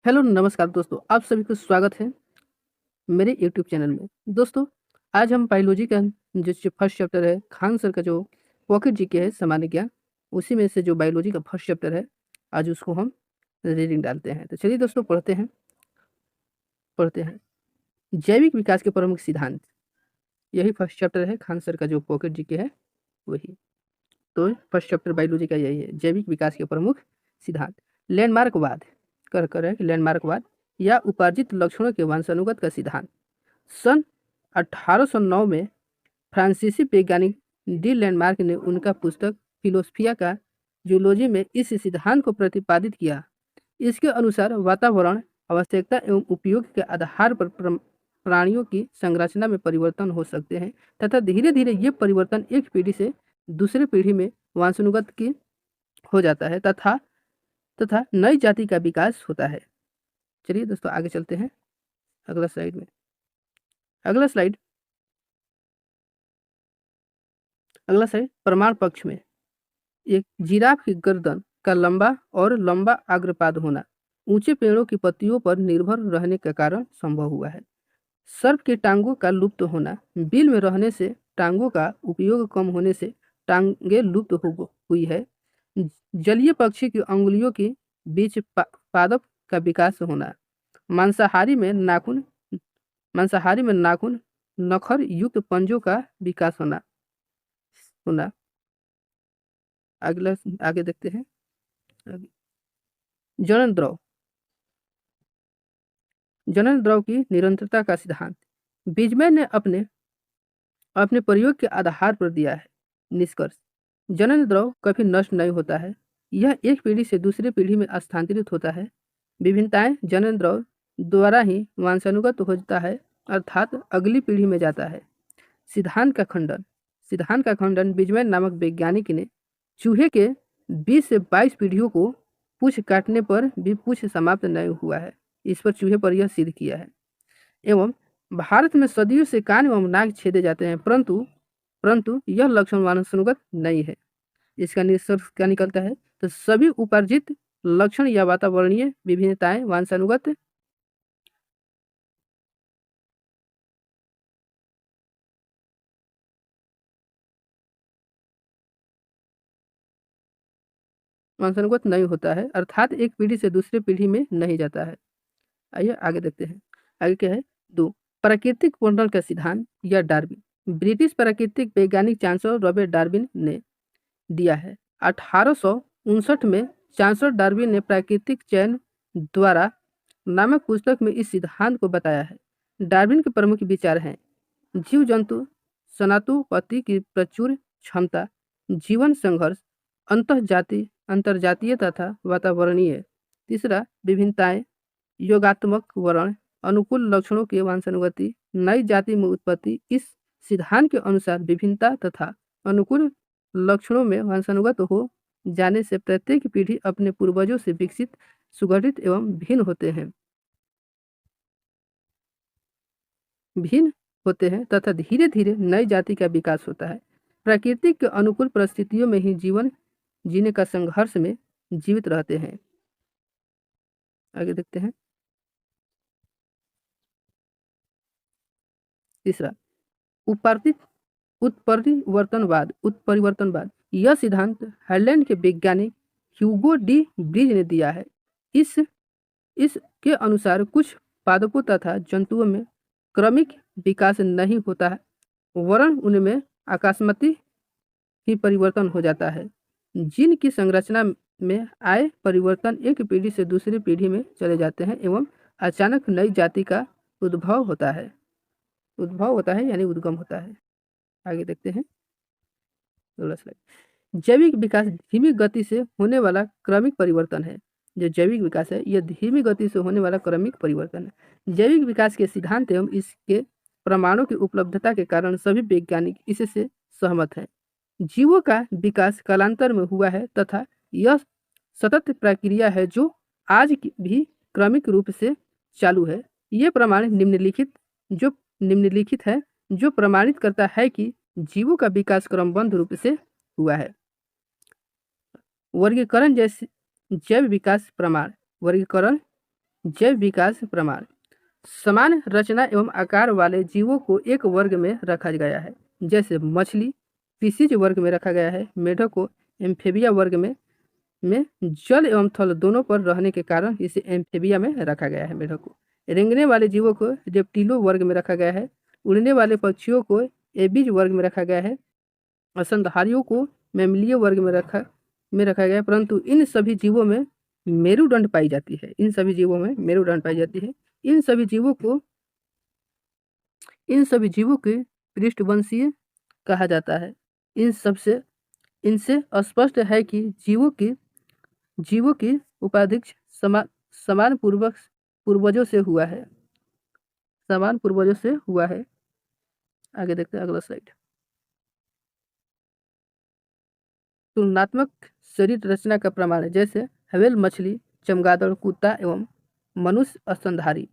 Hello नमस्कार दोस्तों, आप सभी का स्वागत है मेरे यूट्यूब चैनल में। दोस्तों, आज हम बायोलॉजी का जो फर्स्ट चैप्टर है, खान सर का जो पॉकेट जीके है सामान्य ज्ञान, उसी में से जो बायोलॉजी का फर्स्ट चैप्टर है, आज उसको हम रीडिंग डालते हैं। तो चलिए दोस्तों, पढ़ते हैं। जैविक विकास के प्रमुख सिद्धांत, यही फर्स्ट चैप्टर है खान सर का जो पॉकेट जीके है वही। तो फर्स्ट चैप्टर बायोलॉजी का यही है, जैविक विकास के प्रमुख सिद्धांत। लैंडमार्कवाद कर है कि लैंडमार्कवाद या उपार्जित लक्षणों के वंशानुगत का सिद्धांत। सन 1809 में फ्रांसीसी वैज्ञानिक डी लैंडमार्क ने उनका पुस्तक फिलोसफिया का जूलॉजी में इस सिद्धांत को प्रतिपादित किया। इसके अनुसार वातावरण, आवश्यकता एवं उपयोग के आधार पर प्राणियों की संरचना में परिवर्तन हो सकते हैं तथा धीरे धीरे ये परिवर्तन एक पीढ़ी से दूसरे पीढ़ी में वंशानुगत की हो जाता है तथा तथा नई जाति का विकास होता है। चलिए दोस्तों, आगे चलते हैं अगला स्लाइड में। अगला स्लाइड प्रमाण पक्ष में। एक जिराफ की गर्दन का लंबा अग्रपाद होना ऊंचे पेड़ों की पत्तियों पर निर्भर रहने के कारण संभव हुआ है। सर्प की टांगों का लुप्त होना, बिल में रहने से टांगों का उपयोग कम होने से टांगे लुप्त हुई है। जलीय पक्षी की अंगुलियों के बीच पादप का विकास होना, मांसाहारी में नाखून नखर युक्त पंजों का विकास होना। अगला आगे देखते हैं। जनन द्रव की निरंतरता का सिद्धांत बीजमैन ने अपने प्रयोग के आधार पर दिया है। निष्कर्ष, जनन द्रव कभी नष्ट नहीं होता है, यह एक पीढ़ी से दूसरी पीढ़ी में स्थानांतरित होता है। विभिन्नताएं जनन द्रव द्वारा ही वंशानुगत होता है, अर्थात अगली पीढ़ी में जाता है। सिद्धांत का खंडन बीजमैन नामक वैज्ञानिक ने चूहे के 20 से 22 पीढ़ियों को पूंछ काटने पर भी पूंछ समाप्त नहीं हुआ है, इस पर चूहे पर यह सिद्ध किया है। एवं भारत में सदियों से कान एवं नाक छेदे जाते हैं, परंतु यह लक्षण वंशानुगत नहीं है। इसका निष्कर्ष क्या निकलता है? तो सभी उपार्जित लक्षण या वातावरणीय विभिन्नताएं वंशानुगत नहीं होता है, अर्थात एक पीढ़ी से दूसरी पीढ़ी में नहीं जाता है। आइए आगे देखते हैं। आगे क्या है? 2, प्राकृतिक पुनर्जन्म का सिद्धांत या डार्विन। ब्रिटिश प्राकृतिक वैज्ञानिक चांसलर रॉबर्ट डार्विन ने दिया है। 1859 में चांसलर डार्विन ने प्राकृतिक चयन द्वारा नामक पुस्तक में इस सिद्धांत को बताया है। डार्विन के प्रमुख विचार हैं: जीव जंतु सनातुपति की प्रचुर क्षमता, जीवन संघर्ष, अंतरजातीय तथा वातावरणीय। तीसरा, विभिन्नताएं, योगात्मक वर्ण, अनुकूल लक्षणों की वंशानुगति, नई जाति में उत्पत्ति। इस सिद्धांत के अनुसार विभिन्नता तथा अनुकूल लक्षणों में वंशानुगत हो जाने से प्रत्येक पीढ़ी अपने पूर्वजों से विकसित, सुगठित एवं भिन्न होते हैं तथा धीरे धीरे नई जाति का विकास होता है। प्राकृतिक के अनुकूल परिस्थितियों में ही जीवन जीने का संघर्ष में जीवित रहते हैं। आगे देखते हैं। तीसरा, उत्परिवर्तनवाद। यह सिद्धांत हाईलैंड के वैज्ञानिक ह्यूगो डी ब्रिज ने दिया है। इसके अनुसार कुछ पादपों तथा जंतुओं में क्रमिक विकास नहीं होता है, वरन उनमें अकस्मात ही परिवर्तन हो जाता है। जीन की संरचना में आए परिवर्तन एक पीढ़ी से दूसरी पीढ़ी में चले जाते हैं एवं अचानक नई जाति का उद्भव होता है यानी उद्गम होता है। आगे देखते हैं। जैविक विकास धीमी गति से होने वाला क्रमिक परिवर्तन है। जो जैविक विकास है, यह धीमी गति से होने वाला क्रमिक परिवर्तन है। जैविक विकास के सिद्धांत एवं इसके प्रमाणों की उपलब्धता के कारण सभी वैज्ञानिक इससे सहमत हैं। जीवों का विकास कालांतर में हुआ है तथा यह सतत प्रक्रिया है जो आज भी क्रमिक रूप से चालू है। ये प्रमाण निम्नलिखित है जो प्रमाणित करता है कि जीवों का विकास क्रमबद्ध रूप से हुआ है। वर्गीकरण जैसे जैव विकास प्रमाण। वर्गीकरण जैव विकास प्रमाण। समान रचना एवं आकार वाले जीवों को एक वर्ग में रखा गया है, जैसे मछली स्पीशीज वर्ग में रखा गया है, मेढक को एम्फीबिया वर्ग में जल एवं थल दोनों पर रहने के कारण इसे एम्फीबिया में रखा गया है। मेढक को रेंगने वाले जीवों को रेप्टिलो वर्ग में रखा गया है, उड़ने वाले पक्षियों को एबीज वर्ग में रखा गया है, स्तनधारियों को मैमलीय वर्ग में रखा गया है। परंतु इन सभी जीवों में मेरुदंड पाई जाती है। इन सभी जीवों में मेरुदंड पाई जाती है। इन सभी जीवों के पृष्ठवंशीय कहा जाता है। इनसे स्पष्ट है कि जीवों की उपाधिक्ष समान पूर्वजों से हुआ है। समान पूर्वजों से हुआ है। आगे देखते हैं अगला स्लाइड। तुलनात्मक शरीर रचना का प्रमाण है, जैसे हवेल मछली, चमगादड़, कुत्ता एवं मनुष्य स्तनधारी।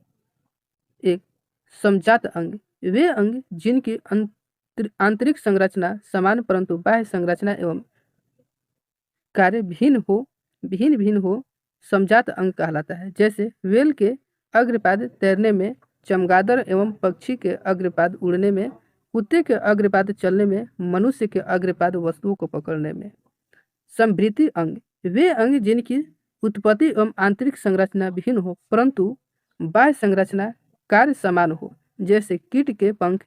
एक समजात अंग, वे अंग जिनकी आंतरिक संरचना समान परंतु बाह्य संरचना एवं कार्य भिन्न हो समजात अंग कहलाता है। जैसे वेल के अग्रपाद तैरने में, चमगादड़ एवं पक्षी के अग्रपाद उड़ने में, कुत्ते के अग्रपाद चलने में, मनुष्य के अग्रपाद वस्तुओं को पकड़ने में। संभृति अंग, वे अंग जिनकी उत्पत्ति एवं आंतरिक संरचना भिन्न हो परंतु बाह्य संरचना कार्य समान हो, जैसे कीट के पंख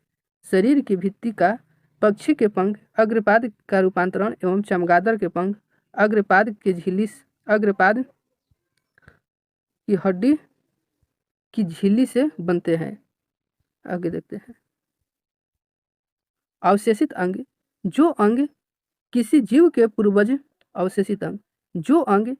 शरीर की भित्ति का, पक्षी के पंख अग्रपाद का रूपांतरण एवं चमगादड़ के पंख अग्रपाद की हड्डी की झिल्ली से बनते हैं। आगे देखते हैं। अवशेषित अंग, जो अंग किसी जीव के पूर्वज अवशेषित अंग, जो अंग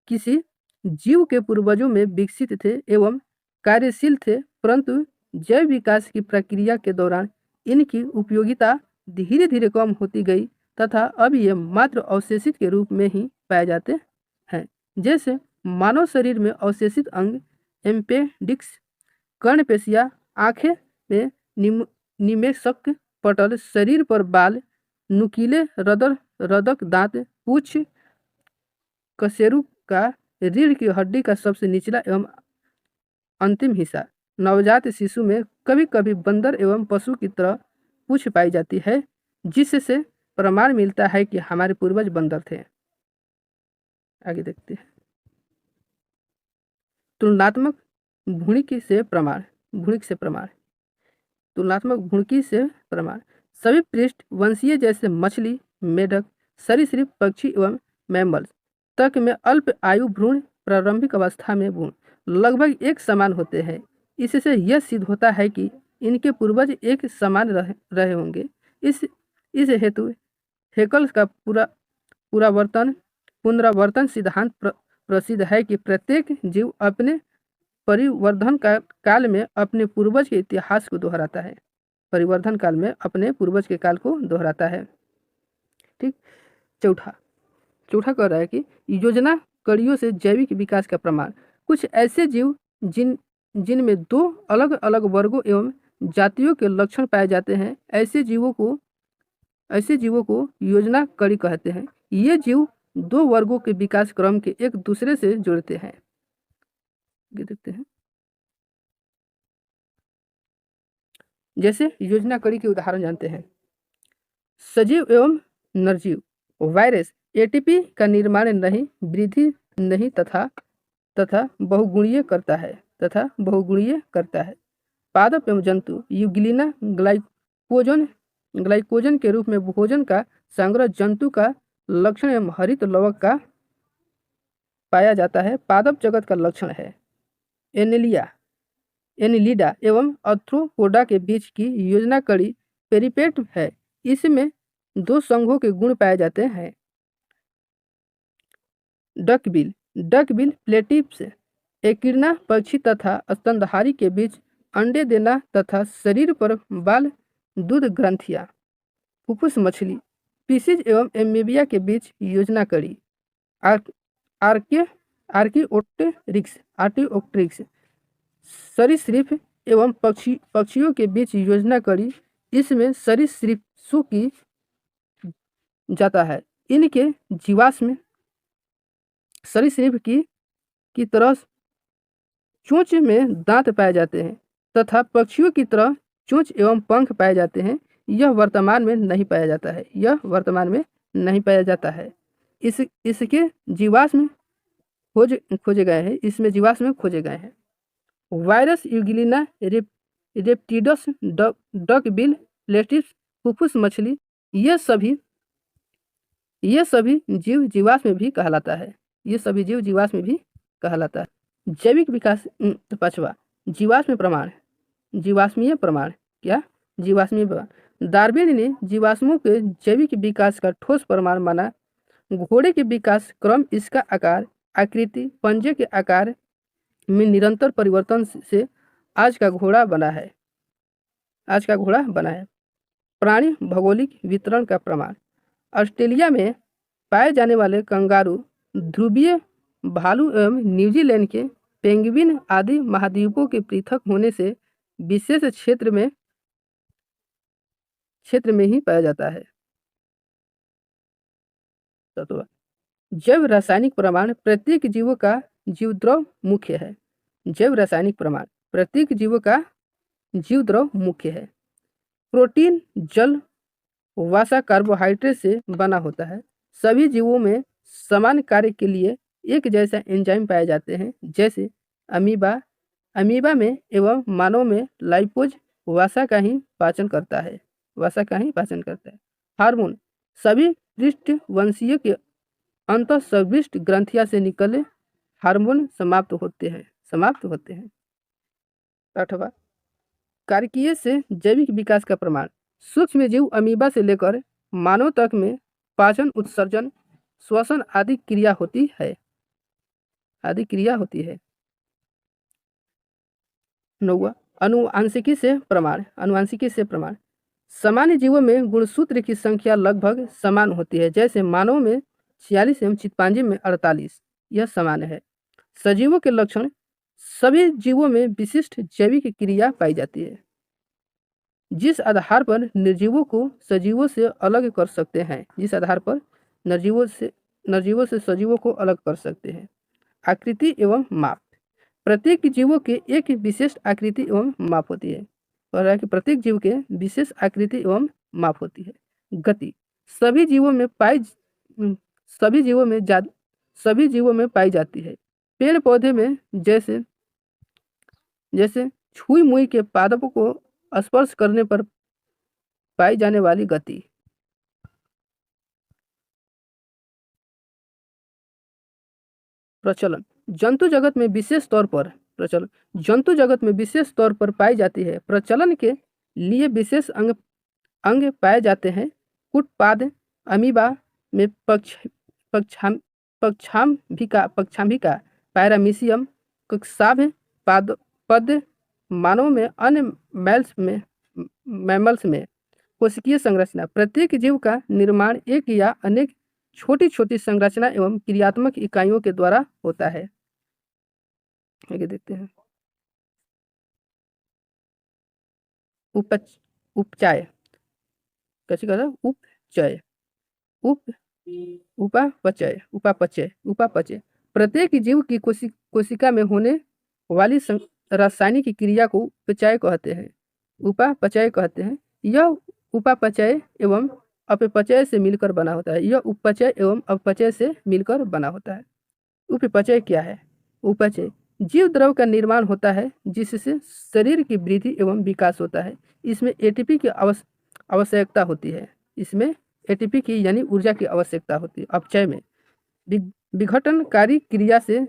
किसी जीव के पूर्वजों में विकसित थे एवं कार्यशील थे परंतु जैव विकास की प्रक्रिया के दौरान इनकी उपयोगिता धीरे धीरे कम होती गई तथा अब ये मात्र अवशेषित के रूप में ही पाए जाते हैं। जैसे मानव शरीर में अवशेषित अंग एम्पेडिक्स, कर्णपेशियाँ, आँखें में निमेषक पटल, शरीर पर बाल, नुकीले रदक दांत, पूंछ, कशेरु का, रीढ़ की हड्डी का सबसे निचला एवं अंतिम हिस्सा। नवजात शिशु में कभी कभी बंदर एवं पशु की तरह पूंछ पाई जाती है, जिससे प्रमाण मिलता है कि हमारे पूर्वज बंदर थे। आगे देखते हैं। तुलनात्मक भूणिकी से प्रमाण। तुलनात्मक भूणिकी से प्रमाण। सभी पृष्ठ वंशीय जैसे मछली, मेढक, सरीसृप, पक्षी एवं मैमल्स तक में अल्प आयु भ्रूण प्रारंभिक अवस्था में भ्रूण लगभग एक समान होते हैं। इससे यह सिद्ध होता है कि इनके पूर्वज एक समान रहे होंगे। इस हेतु हेकल का पुनरावर्तन सिद्धांत प्रसिद्ध है कि प्रत्येक जीव अपने परिवर्धन काल में अपने पूर्वज के इतिहास को दोहराता है। परिवर्धन काल में अपने पूर्वज के काल को दोहराता है। ठीक। चौथा कह रहा है कि योजना कड़ियों से जैविक विकास का प्रमाण। कुछ ऐसे जीव जिनमें दो अलग अलग वर्गों एवं जातियों के लक्षण पाए जाते हैं, ऐसे जीवों को योजना कड़ी कहते हैं। ये जीव दो वर्गों के विकास क्रम के एक दूसरे से जुड़ते हैं। देखते हैं। जैसे योजना कड़ी के उदाहरण जानते हैं। सजीव एवं निर्जीव। वायरस एटीपी का निर्माण नहीं, वृद्धि नहीं तथा बहुगुणीय करता है पादप एवं जंतु। यूग्लिना ग्लाइकोजन के रूप में भोजन का संग्रह जंतु का लक्षण एवं हरित लवक का पाया जाता है। पादप जगत का लक्षण है। एनिलिडा एवं अर्थ्रोपोडा के बीच की योजना कड़ी पेरिपेट है। इसमें दो संघों के गुण पाए जाते हैं। डकबिल प्लेटिप्स एकिरना पक्षी तथा स्तनधारी के बीच अंडे देना तथा शरीर पर बाल दूध ग्रंथियां। फुफ्फुस मछली पीसीज एवं एमीबिया के बीच योजना कड़ी। आर्किओप्टेरिक्स सरीसृप एवं पक्षियों के बीच योजना कड़ी। इसमें सरीसृपों की जाता है। इनके जीवाश्म सरीसृप की तरह चोंच में दांत पाए जाते हैं तथा पक्षियों की तरह चोंच एवं पंख पाए जाते हैं। यह वर्तमान में नहीं पाया जाता है। यह वर्तमान में नहीं पाया जाता है। इसके जीवाश्म खोजे गए हैं। इसमें जीवाश्म खोजे गए हैं। वायरस यूगिलिना रेप्टिडस डक बिल लेटिस फुफ्फुस मछली ये सभी जीव जीवाश्म में भी कहलाता है। ये सभी जीव जीवाश्म में भी कहलाता है। जैविक विकास पांचवा जीवाश्म प्रमाण। जीवाश्मीय प्रमाण क्या? जीवाश्मीय प्रमाण। डार्विन ने जीवाश्मों के जैविक विकास का ठोस प्रमाण माना। घोड़े के विकास क्रम, इसका आकार, आकृति, पंजे के आकार में निरंतर परिवर्तन से आज का घोड़ा बना है। प्राणी भौगोलिक वितरण का प्रमाण। ऑस्ट्रेलिया में पाए जाने वाले कंगारू, ध्रुवीय भालू एवं न्यूजीलैंड के पेंगुइन आदि महाद्वीपों के पृथक होने से विशेष क्षेत्र में ही पाया जाता है। जैव रासायनिक प्रमाण। प्रत्येक जीवों का जीवद्रव मुख्य है। जैव रासायनिक प्रमाण। प्रत्येक जीवों का जीवद्रव मुख्य है। प्रोटीन, जल, वसा, कार्बोहाइड्रेट से बना होता है। सभी जीवों में समान कार्य के लिए एक जैसा एंजाइम पाए जाते हैं, जैसे अमीबा में एवं मानव में लाइपोज वसा का ही पाचन करता है। हार्मोन। सभी पृष्ठवंशीय के अंतःस्रविष्ट ग्रंथियां से निकले हार्मोन समाप्त होते हैं। आठवां कार्किय से जैविक विकास का प्रमाण। सूक्ष्म जीव अमीबा से लेकर मानव तक में पाचन, उत्सर्जन, श्वसन आदि क्रिया होती है। नौवां अनुवांशिकी से प्रमाण। सामान्य जीवों में गुणसूत्र की संख्या लगभग समान होती है, जैसे मानव में 46 एवं चिंपांजी में 48। यह समान है। सजीवों के लक्षण। सभी जीवों में विशिष्ट जैविक क्रिया पाई जाती है, जिस आधार पर निर्जीवों को सजीवों से अलग कर सकते हैं। सजीवों को अलग कर सकते हैं। आकृति एवं माप। प्रत्येक जीवों के एक विशेष आकृति एवं माप होती है। प्रत्येक जीव के विशेष आकृति एवं माप होती है। गति। सभी जीवों में पाई जाती है। पेड़ पौधे में जैसे छुई मुई के पादपों को स्पर्श करने पर पाई जाने वाली गति। प्रचलन। जंतु जगत में विशेष तौर पर पाई जाती है। प्रचलन के लिए विशेष अंग पाए जाते हैं। कुटपाद। अमीबा में पक्षाम्भिका, पैरामीशियम, कक्षाभ, पद। मानव में अन्य मैमल्स में कोशिकीय संरचना। प्रत्येक जीव का निर्माण एक या अनेक छोटी छोटी संरचना एवं क्रियात्मक इकाइयों के द्वारा होता है। आगे देखते हैं। उपचय। कैसे कहता है? उपापचय। प्रत्येक जीव की कोशिका में होने वाली रासायनिक क्रिया को उपचय कहते हैं। यह उपापचय एवं अपचय से मिलकर बना होता है। उपचय क्या है? उपचय जीव द्रव का निर्माण होता है, जिससे शरीर की वृद्धि एवं विकास होता है। इसमें एटीपी की आवश्यकता होती है। यानी ऊर्जा की आवश्यकता होती है। अपचय में विघटनकारी क्रिया से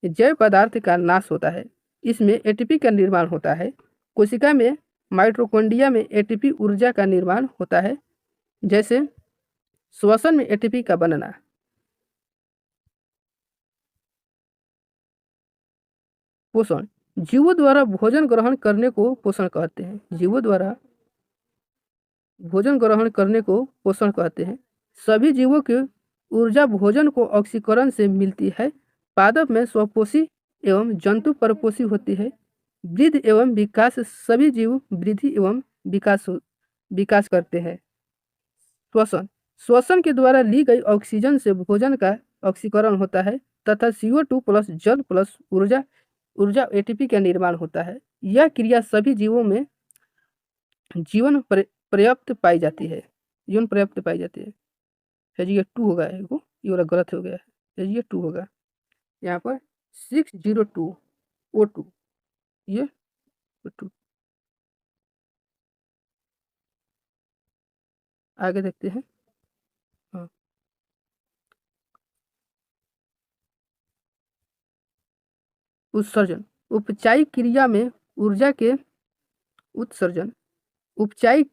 जैव पदार्थ का नाश होता है। इसमें एटीपी का निर्माण होता है। कोशिका में माइटोकॉन्ड्रिया में एटीपी ऊर्जा का निर्माण होता है, जैसे श्वसन में एटीपी का बनना। पोषण। जीवों द्वारा भोजन ग्रहण करने को पोषण कहते हैं। सभी जीवों की ऊर्जा भोजन को ऑक्सीकरण से मिलती है। पादप में स्वपोषी एवं जंतु परपोषी होती है। वृद्धि एवं विकास। सभी जीव वृद्धि एवं विकास करते हैं। श्वसन के द्वारा ली गई ऑक्सीजन से भोजन का ऑक्सीकरण होता है तथा CO2 प्लस जल प्लस ऊर्जा ऊर्जा एटीपी का निर्माण होता है। यह क्रिया सभी जीवों में जीवन पर्याप्त पाई जाती है। जीवन पर्याप्त पाई जाती है। ये 2 होगा, ये वाला गलत हो गया है, ये 2 होगा। यहाँ पर 602 O2, ये O2। आगे देखते हैं। हाँ, उत्सर्जन। उपचायिक क्रिया में ऊर्जा के उत्सर्जन। उपचायिक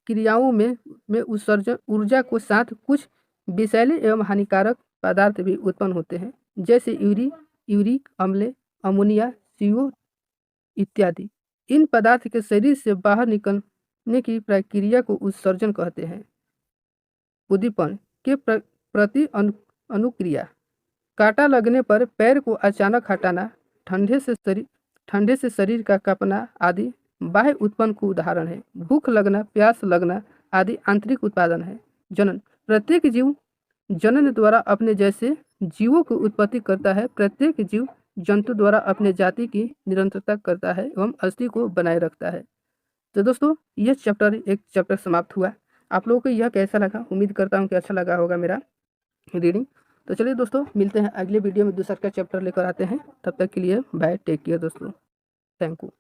क्रियाओं में उत्सर्जन ऊर्जा को साथ कुछ विषैले एवं हानिकारक पदार्थ भी उत्पन्न होते हैं, जैसे यूरिक अम्ल, अमोनिया, CO इत्यादि। इन पदार्थ के शरीर से बाहर निकलने की प्रक्रिया को उत्सर्जन कहते हैं। उद्दीपन के प्रति अनुक्रिया। कांटा लगने पर पैर को अचानक हटाना, ठंडे से शरीर का कांपना आदि बाह्य उत्पन्न को उदाहरण है। भूख लगना, प्यास लगना आदि आंतरिक उत्पादन है। जनन। प्रत्येक जीव जनन द्वारा अपने जैसे जीवों की उत्पत्ति करता है। प्रत्येक जीव जंतु द्वारा अपने जाति की निरंतरता करता है एवं अस्तित्व को बनाए रखता है। तो दोस्तों, यह एक चैप्टर समाप्त हुआ। आप लोगों को यह कैसा लगा? उम्मीद करता हूँ कि अच्छा लगा होगा मेरा रीडिंग। तो चलिए दोस्तों, मिलते हैं अगले वीडियो में, दूसरा का चैप्टर लेकर आते हैं। तब तक के लिए बाय, टेक केयर दोस्तों, थैंक यू।